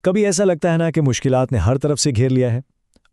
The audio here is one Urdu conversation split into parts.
کبھی ایسا لگتا ہے نا کہ مشکلات نے ہر طرف سے گھیر لیا ہے۔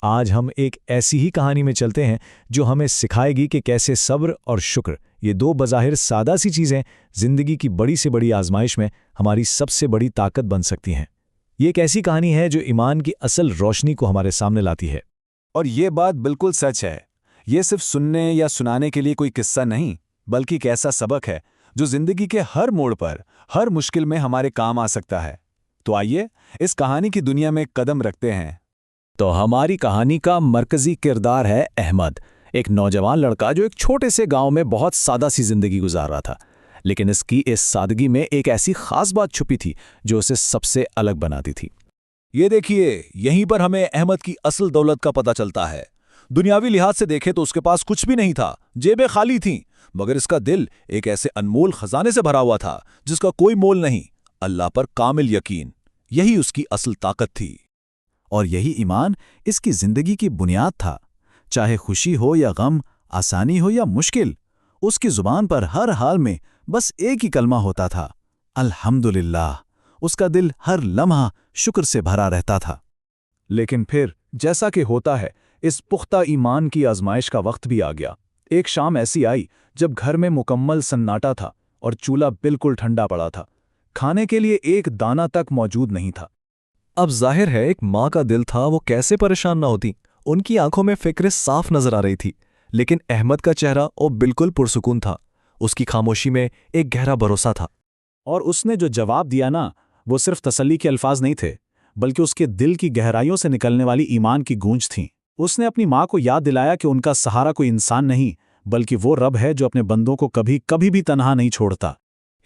آج ہم ایک ایسی ہی کہانی میں چلتے ہیں جو ہمیں سکھائے گی کہ کیسے صبر اور شکر، یہ دو بظاہر سادہ سی چیزیں، زندگی کی بڑی سے بڑی آزمائش میں ہماری سب سے بڑی طاقت بن سکتی ہیں۔ یہ ایک ایسی کہانی ہے جو ایمان کی اصل روشنی کو ہمارے سامنے لاتی ہے۔ اور یہ بات بالکل سچ ہے۔ یہ صرف سننے یا سنانے کے لیے کوئی قصہ نہیں، بلکہ ایک ایسا سبق ہے جو زندگی کے ہر موڑ پر، ہر مشکل میں ہمارے کام آ سکتا ہے۔ تو آئیے اس کہانی کی دنیا میں قدم رکھتے ہیں۔ تو ہماری کہانی کا مرکزی کردار ہے احمد، ایک نوجوان لڑکا جو ایک چھوٹے سے گاؤں میں بہت سادہ سی زندگی گزار رہا تھا، لیکن اس کی اس سادگی میں ایک ایسی خاص بات چھپی تھی جو اسے سب سے الگ بناتی تھی۔ یہ دیکھیے، یہیں پر ہمیں احمد کی اصل دولت کا پتہ چلتا ہے۔ دنیاوی لحاظ سے دیکھے تو اس کے پاس کچھ بھی نہیں تھا، جیبیں خالی تھیں، مگر اس کا دل ایک ایسے انمول خزانے سے بھرا ہوا تھا جس کا کوئی مول نہیں، اللہ پر کامل یقین۔ یہی اس کی اصل طاقت تھی۔ اور یہی ایمان اس کی زندگی کی بنیاد تھا۔ چاہے خوشی ہو یا غم، آسانی ہو یا مشکل، اس کی زبان پر ہر حال میں بس ایک ہی کلمہ ہوتا تھا، الحمدللہ۔ اس کا دل ہر لمحہ شکر سے بھرا رہتا تھا۔ لیکن پھر جیسا کہ ہوتا ہے، اس پختہ ایمان کی آزمائش کا وقت بھی آ گیا۔ ایک شام ایسی آئی جب گھر میں مکمل سناٹا تھا اور چولہا بالکل ٹھنڈا پڑا تھا۔ کھانے کے لیے ایک دانہ تک موجود نہیں تھا۔ اب ظاہر ہے ایک ماں کا دل تھا، وہ کیسے پریشان نہ ہوتی۔ ان کی آنکھوں میں فکر صاف نظر آ رہی تھی، لیکن احمد کا چہرہ وہ بالکل پرسکون تھا۔ اس کی خاموشی میں ایک گہرا بھروسہ تھا۔ اور اس نے جو جواب دیا نا، وہ صرف تسلی کے الفاظ نہیں تھے، بلکہ اس کے دل کی گہرائیوں سے نکلنے والی ایمان کی گونج تھیں۔ اس نے اپنی ماں کو یاد دلایا کہ ان کا سہارا کوئی انسان نہیں، بلکہ وہ رب ہے جو اپنے بندوں کو کبھی بھی تنہا نہیں چھوڑتا۔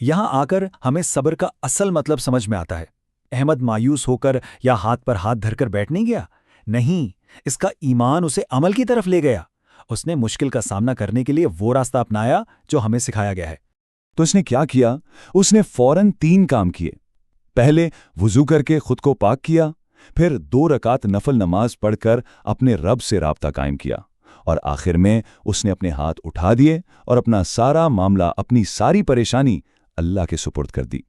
یہاں آ کر ہمیں صبر کا اصل مطلب سمجھ میں آتا ہے۔ احمد مایوس ہو کر یا ہاتھ پر ہاتھ دھر کر بیٹھ نہیں گیا، نہیں، اس کا ایمان اسے عمل کی طرف لے گیا۔ اس نے مشکل کا سامنا کرنے کے لیے وہ راستہ اپنایا جو ہمیں سکھایا گیا ہے۔ تو اس نے کیا کیا؟ اس نے فوراً 3 کام کیے۔ پہلے وضو کر کے خود کو پاک کیا، پھر 2 رکعت نفل نماز پڑھ کر اپنے رب سے رابطہ قائم کیا، اور آخر میں اس نے اپنے ہاتھ اٹھا دیے اور اپنا سارا معاملہ، اپنی ساری پریشانی اللہ کے سپرد کر دی۔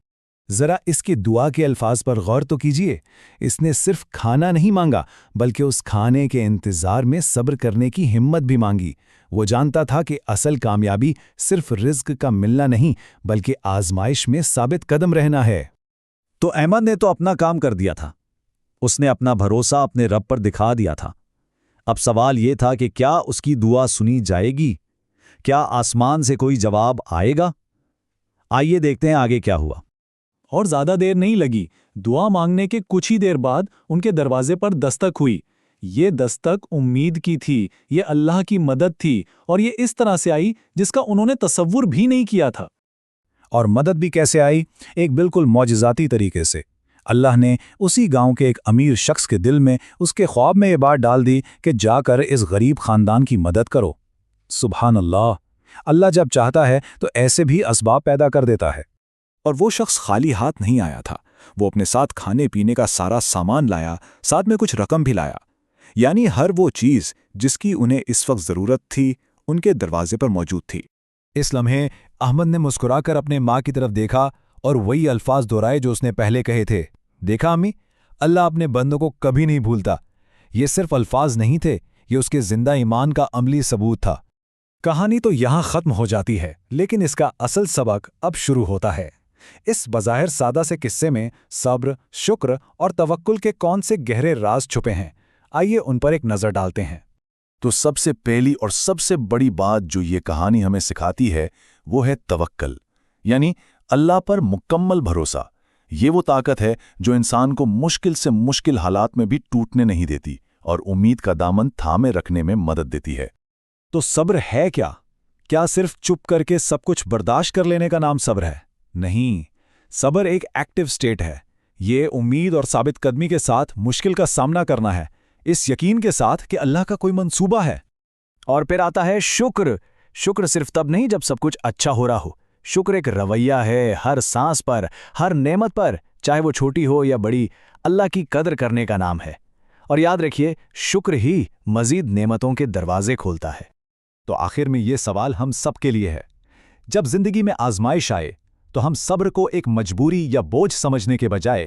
ذرا اس کی دعا کے الفاظ پر غور تو کیجیے۔ اس نے صرف کھانا نہیں مانگا، بلکہ اس کھانے کے انتظار میں صبر کرنے کی ہمت بھی مانگی۔ وہ جانتا تھا کہ اصل کامیابی صرف رزق کا ملنا نہیں، بلکہ آزمائش میں ثابت قدم رہنا ہے۔ تو احمد نے تو اپنا کام کر دیا تھا۔ اس نے اپنا بھروسہ اپنے رب پر دکھا دیا تھا۔ اب سوال یہ تھا کہ کیا اس کی دعا سنی جائے گی؟ کیا آسمان سے کوئی جواب آئے گا؟ آئیے دیکھتے ہیں آگے کیا ہوا۔ اور زیادہ دیر نہیں لگی، دعا مانگنے کے کچھ ہی دیر بعد ان کے دروازے پر دستک ہوئی۔ یہ دستک امید کی تھی، یہ اللہ کی مدد تھی، اور یہ اس طرح سے آئی جس کا انہوں نے تصور بھی نہیں کیا تھا۔ اور مدد بھی کیسے آئی؟ ایک بالکل معجزاتی طریقے سے۔ اللہ نے اسی گاؤں کے ایک امیر شخص کے دل میں، اس کے خواب میں یہ بات ڈال دی کہ جا کر اس غریب خاندان کی مدد کرو۔ سبحان اللہ! اللہ جب چاہتا ہے تو ایسے بھی اسباب پیدا کر دیتا ہے۔ اور وہ شخص خالی ہاتھ نہیں آیا تھا، وہ اپنے ساتھ کھانے پینے کا سارا سامان لایا، ساتھ میں کچھ رقم بھی لایا۔ یعنی ہر وہ چیز جس کی انہیں اس وقت ضرورت تھی، ان کے دروازے پر موجود تھی۔ اس لمحے احمد نے مسکرا کر اپنے ماں کی طرف دیکھا اور وہی الفاظ دہرائے جو اس نے پہلے کہے تھے۔ دیکھا امی، اللہ اپنے بندوں کو کبھی نہیں بھولتا۔ یہ صرف الفاظ نہیں تھے، یہ اس کے زندہ ایمان کا عملی ثبوت تھا۔ کہانی تو یہاں ختم ہو جاتی ہے، لیکن اس کا اصل سبق اب شروع ہوتا ہے۔ اس بظاہر سادہ سے قصے میں صبر، شکر اور توکل کے کون سے گہرے راز چھپے ہیں، آئیے ان پر ایک نظر ڈالتے ہیں۔ تو سب سے پہلی اور سب سے بڑی بات جو یہ کہانی ہمیں سکھاتی ہے، وہ ہے توکل، یعنی اللہ پر مکمل بھروسہ۔ یہ وہ طاقت ہے جو انسان کو مشکل سے مشکل حالات میں بھی ٹوٹنے نہیں دیتی اور امید کا دامن تھامے رکھنے میں مدد دیتی ہے۔ تو صبر ہے کیا؟ کیا صرف چپ کر کے سب کچھ برداشت کر لینے کا نام صبر ہے؟ نہیں، صبر ایک ایکٹیو سٹیٹ ہے۔ یہ امید اور ثابت قدمی کے ساتھ مشکل کا سامنا کرنا ہے، اس یقین کے ساتھ کہ اللہ کا کوئی منصوبہ ہے۔ اور پھر آتا ہے شکر۔ شکر صرف تب نہیں جب سب کچھ اچھا ہو رہا ہو۔ شکر ایک رویہ ہے، ہر سانس پر، ہر نعمت پر، چاہے وہ چھوٹی ہو یا بڑی، اللہ کی قدر کرنے کا نام ہے۔ اور یاد رکھیے، شکر ہی مزید نعمتوں کے دروازے کھولتا ہے۔ تو آخر میں یہ سوال ہم سب کے لیے ہے، جب زندگی میں آزمائش آئے تو ہم صبر کو ایک مجبوری یا بوجھ سمجھنے کے بجائے